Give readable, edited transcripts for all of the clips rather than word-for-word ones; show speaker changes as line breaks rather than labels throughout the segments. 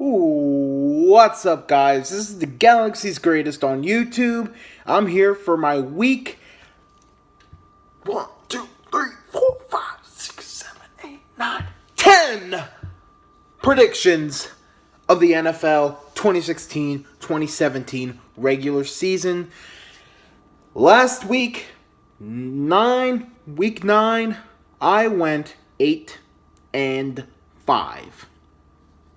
What's up, guys? This is the Galaxy's Greatest on YouTube. I'm here for my week 1, 2, 3, 4, 5, 6, 7, 8, 9, 10 predictions of the NFL 2016-2017 regular season. Last week, week 9, I went 8-5.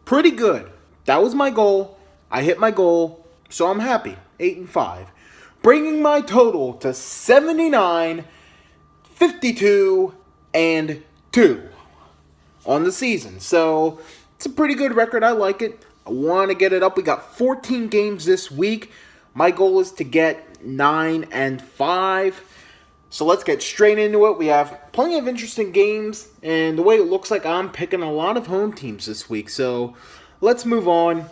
Pretty good. That was my goal. I hit my goal, so I'm happy. 8-5. Bringing my total to 79, 52, and 2 on the season. So it's a pretty good record. I like it. I want to get it up. We got 14 games this week. My goal is to get 9-5. So let's get straight into it. We have plenty of interesting games, and the way it looks like I'm picking a lot of home teams this week. So let's move on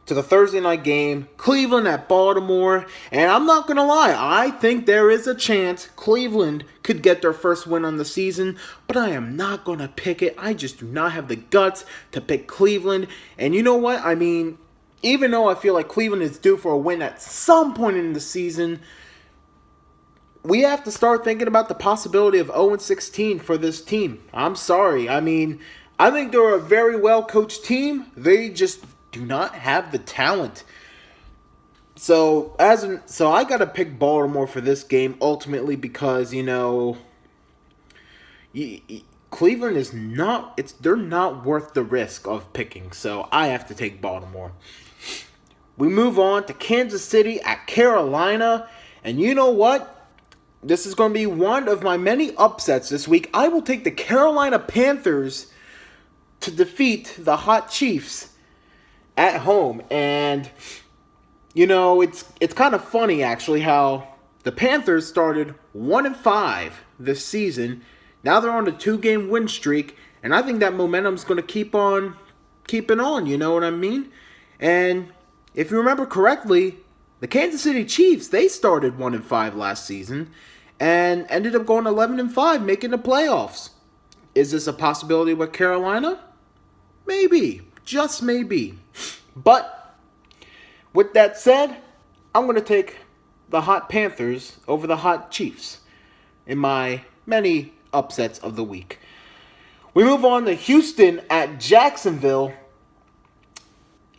to the Thursday night game, Cleveland at Baltimore. And I'm not going to lie, I think there is a chance Cleveland could get their first win on the season, but I am not going to pick it. I just do not have the guts to pick Cleveland. And you know what? I mean, even though I feel like Cleveland is due for a win at some point in the season, we have to start thinking about the possibility of 0-16 for this team. I'm sorry. I mean, I think they're a very well-coached team. They just do not have the talent. So I got to pick Baltimore for this game ultimately because, Cleveland is they're not worth the risk of picking. So I have to take Baltimore. We move on to Kansas City at Carolina. And you know what? This is going to be one of my many upsets this week. I will take the Carolina Panthers to defeat the hot Chiefs at home. And, it's kind of funny, actually, how the Panthers started 1-5 this season. Now they're on a 2-game win streak. And I think that momentum's going to keep on keeping on, you know what I mean? And if you remember correctly, the Kansas City Chiefs, they started 1-5 last season and ended up going 11-5, making the playoffs. Is this a possibility with Carolina? Maybe. Just maybe. But with that said, I'm going to take the hot Panthers over the hot Chiefs in my many upsets of the week. We move on to Houston at Jacksonville.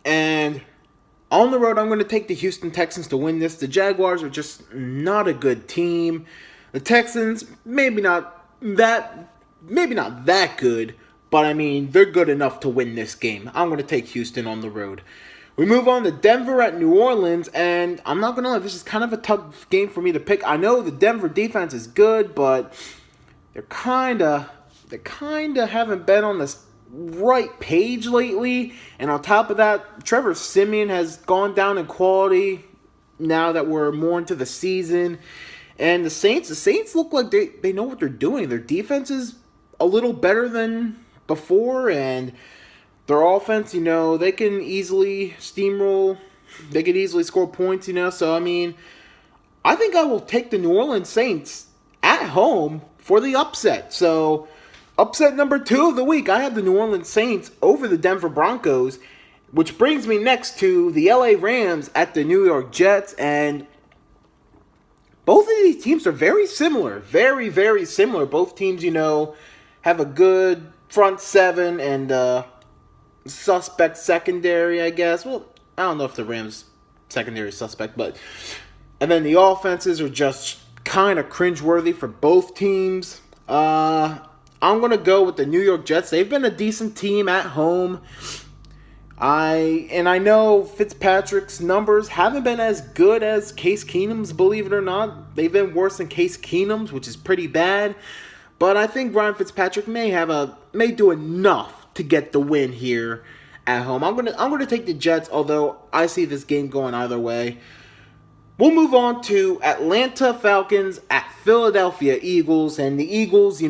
And on the road, I'm going to take the Houston Texans to win this. The Jaguars are just not a good team. The Texans, maybe not that good, but I mean, they're good enough to win this game. I'm going to take Houston on the road. We move on to Denver at New Orleans, and I'm not going to lie, this is kind of a tough game for me to pick. I know the Denver defense is good, but they kind of haven't been on this right page lately. And on top of that, Trevor Siemian has gone down in quality now that we're more into the season. And the Saints look like they know what they're doing. Their defense is a little better than before, and their offense, they can easily steamroll. They can easily score points, So, I mean, I think I will take the New Orleans Saints at home for the upset. So, upset number 2 of the week, I have the New Orleans Saints over the Denver Broncos, which brings me next to the LA Rams at the New York Jets. And both of these teams are very similar. Very, very similar. Both teams, have a good front seven and suspect secondary, I guess. Well, I don't know if the Rams secondary is suspect, but... And then the offenses are just kind of cringeworthy for both teams. I'm going to go with the New York Jets. They've been a decent team at home. I know Fitzpatrick's numbers haven't been as good as Case Keenum's, believe it or not. They've been worse than Case Keenum's, which is pretty bad. But I think Ryan Fitzpatrick may do enough to get the win here at home. I'm gonna take the Jets, although I see this game going either way. We'll move on to Atlanta Falcons at Philadelphia Eagles, and the Eagles,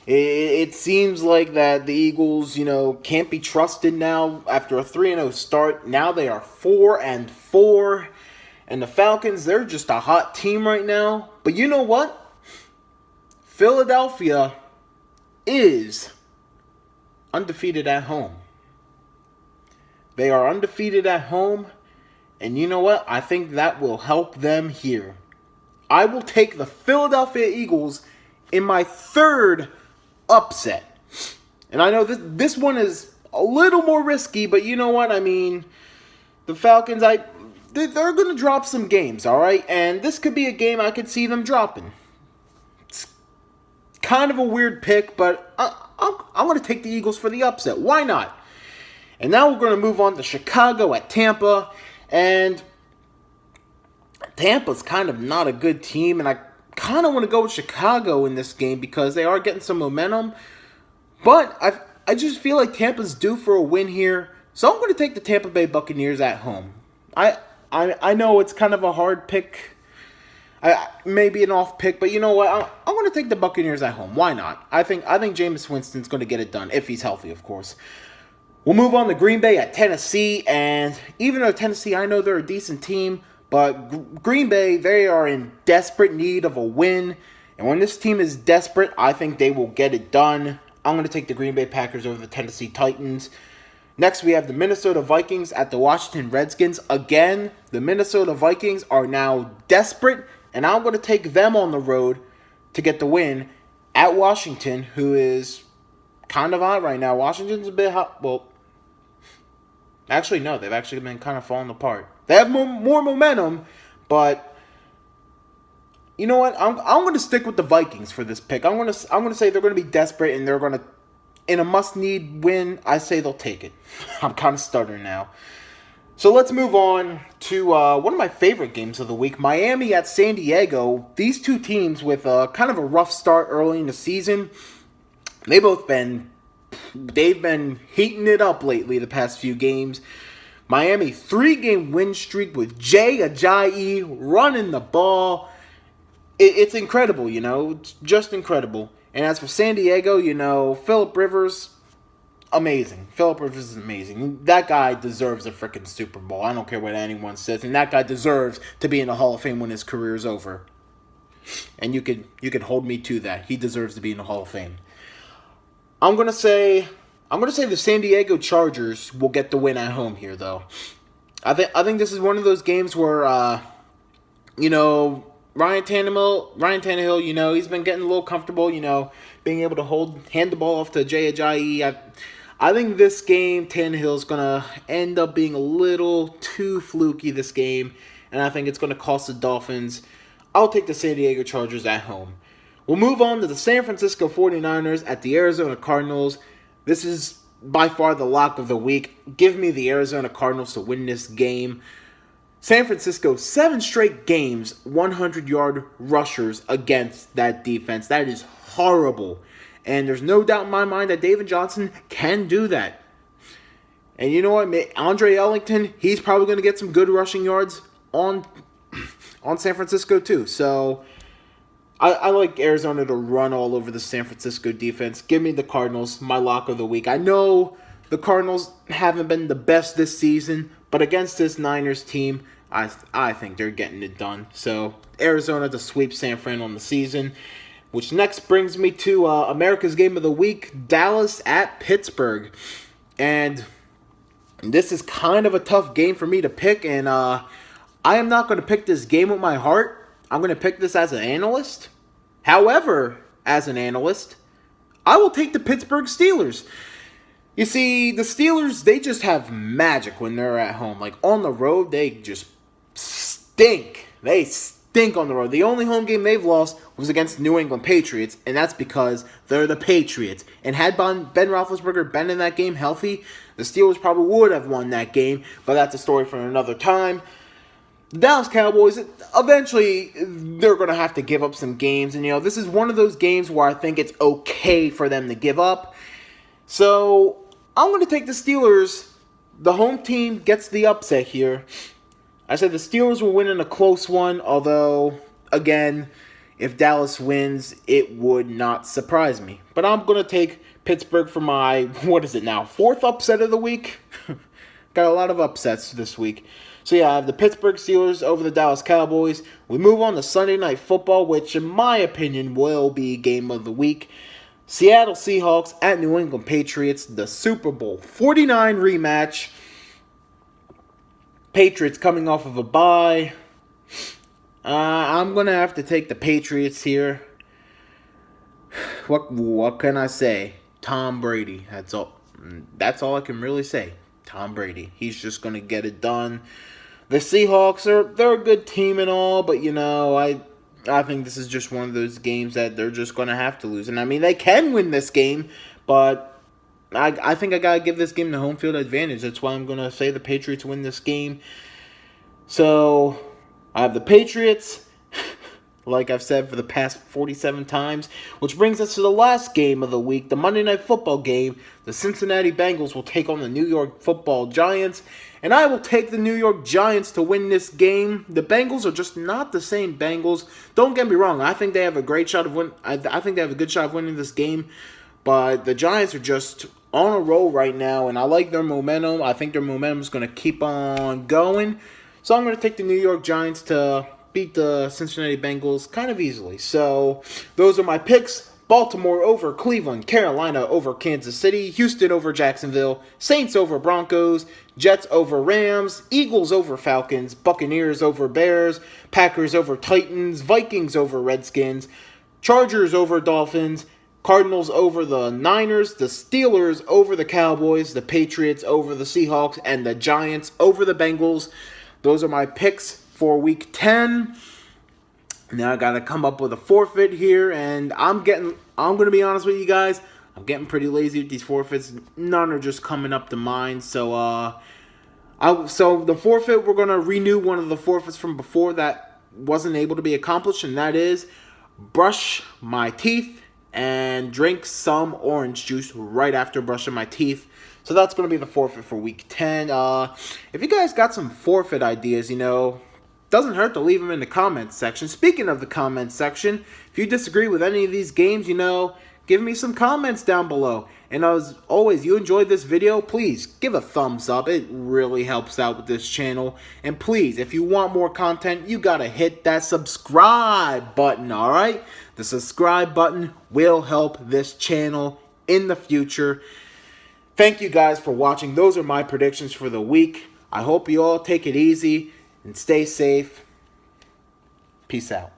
It seems like that the Eagles, can't be trusted now after a 3-0 start. Now they are 4-4. And the Falcons, they're just a hot team right now. But you know what? Philadelphia is undefeated at home. They are undefeated at home, and you know what? I think that will help them here. I will take the Philadelphia Eagles in my third upset. And I know this one is a little more risky, but you know what? I mean, the Falcons, they're going to drop some games, all right? And this could be a game I could see them dropping. It's kind of a weird pick, but I'm going to take the Eagles for the upset. Why not? And now we're going to move on to Chicago at Tampa. And Tampa's kind of not a good team, and I kind of want to go with Chicago in this game because they are getting some momentum. But I just feel like Tampa's due for a win here, so I'm going to take the Tampa Bay Buccaneers at home. I know it's kind of a hard pick, maybe an off pick, but you know what? I'm going to take the Buccaneers at home. Why not? I think Jameis Winston's going to get it done if he's healthy, of course. We'll move on to Green Bay at Tennessee, and even though Tennessee, I know they're a decent team, but Green Bay, they are in desperate need of a win, and when this team is desperate, I think they will get it done. I'm going to take the Green Bay Packers over the Tennessee Titans. Next, we have the Minnesota Vikings at the Washington Redskins. Again, the Minnesota Vikings are now desperate, and I'm going to take them on the road to get the win at Washington, who is kind of hot right now. Washington's a bit hot. Well, actually, no. They've actually been kind of falling apart. They have more momentum, but you know what? I'm going to stick with the Vikings for this pick. I'm going to say they're going to be desperate, and they're going to, in a must-need win, I say they'll take it. I'm kind of stuttering now. So let's move on to one of my favorite games of the week, Miami at San Diego. These two teams with kind of a rough start early in the season. They've been heating it up lately the past few games. Miami 3-game win streak with Jay Ajayi running the ball. It's incredible, you know. It's just incredible. And as for San Diego, you know, Phillip Rivers, amazing. Phillip Rivers is amazing. That guy deserves a freaking Super Bowl. I don't care what anyone says. And that guy deserves to be in the Hall of Fame when his career is over. And you could hold me to that. He deserves to be in the Hall of Fame. I'm gonna say the San Diego Chargers will get the win at home here, though. I think this is one of those games where, you know, Ryan Tannehill, you know, he's been getting a little comfortable, you know, being able to hand the ball off to Jay Ajayi. I think this game, Tannehill's gonna end up being a little too fluky this game, and I think it's gonna cost the Dolphins. I'll take the San Diego Chargers at home. We'll move on to the San Francisco 49ers at the Arizona Cardinals. This is by far the lock of the week. Give me the Arizona Cardinals to win this game. San Francisco, 7 straight games, 100-yard rushers against that defense. That is horrible. And there's no doubt in my mind that David Johnson can do that. And you know what? Andre Ellington, he's probably going to get some good rushing yards on San Francisco too. So I like Arizona to run all over the San Francisco defense. Give me the Cardinals, my lock of the week. I know the Cardinals haven't been the best this season, but against this Niners team, I think they're getting it done. So Arizona to sweep San Fran on the season. Which next brings me to America's Game of the Week, Dallas at Pittsburgh. And this is kind of a tough game for me to pick, and I am not going to pick this game with my heart. I'm going to pick this as an analyst. However, as an analyst, I will take the Pittsburgh Steelers. You see, the Steelers, they just have magic when they're at home. Like, on the road, they just stink. They stink on the road. The only home game they've lost was against New England Patriots, and that's because they're the Patriots. And had Ben Roethlisberger been in that game healthy, the Steelers probably would have won that game, but that's a story for another time. The Dallas Cowboys, eventually, they're going to have to give up some games. And, you know, this is one of those games where I think it's okay for them to give up. So, I'm going to take the Steelers. The home team gets the upset here. I said the Steelers will win in a close one, although, again, if Dallas wins, it would not surprise me. But I'm going to take Pittsburgh for my, 4th upset of the week? Got a lot of upsets this week. So yeah, I have the Pittsburgh Steelers over the Dallas Cowboys. We move on to Sunday Night Football, which in my opinion will be game of the week. Seattle Seahawks at New England Patriots, the Super Bowl 49 rematch. Patriots coming off of a bye. I'm going to have to take the Patriots here. What can I say? Tom Brady. That's all I can really say. Tom Brady. He's just going to get it done. The Seahawks they're a good team and all, but I think this is just one of those games that they're just going to have to lose. And I mean, they can win this game, but I think I got to give this game the home field advantage. That's why I'm going to say the Patriots win this game. So, I have the Patriots, like I've said for the past 47 times, which brings us to the last game of the week, the Monday Night Football game. The Cincinnati Bengals will take on the New York Football Giants, and I will take the New York Giants to win this game. The Bengals are just not the same Bengals. Don't get me wrong. I think they have a great shot of win. I think they have a good shot of winning this game, but the Giants are just on a roll right now, and I like their momentum. I think their momentum is going to keep on going. So I'm going to take the New York Giants to beat the Cincinnati Bengals kind of easily. So those are my picks. Baltimore over Cleveland, Carolina over Kansas City, Houston over Jacksonville, Saints over Broncos, Jets over Rams, Eagles over Falcons, Buccaneers over Bears, Packers over Titans, Vikings over Redskins, Chargers over Dolphins, Cardinals over the Niners, the Steelers over the Cowboys, the Patriots over the Seahawks, and the Giants over the Bengals. Those are my picks for Week 10. Now I gotta come up with a forfeit here, and I'm gonna be honest with you guys, I'm getting pretty lazy with these forfeits. None are just coming up to mind. So so the forfeit, we're gonna renew one of the forfeits from before that wasn't able to be accomplished, and that is brush my teeth and drink some orange juice right after brushing my teeth. So that's going to be the forfeit for Week 10. If you guys got some forfeit ideas, doesn't hurt to leave them in the comments section. Speaking of the comments section, if you disagree with any of these games, give me some comments down below. And as always, you enjoyed this video, please give a thumbs up. It really helps out with this channel. And please, if you want more content, you got to hit that subscribe button, all right? The subscribe button will help this channel in the future. Thank you guys for watching. Those are my predictions for the week. I hope you all take it easy and stay safe. Peace out.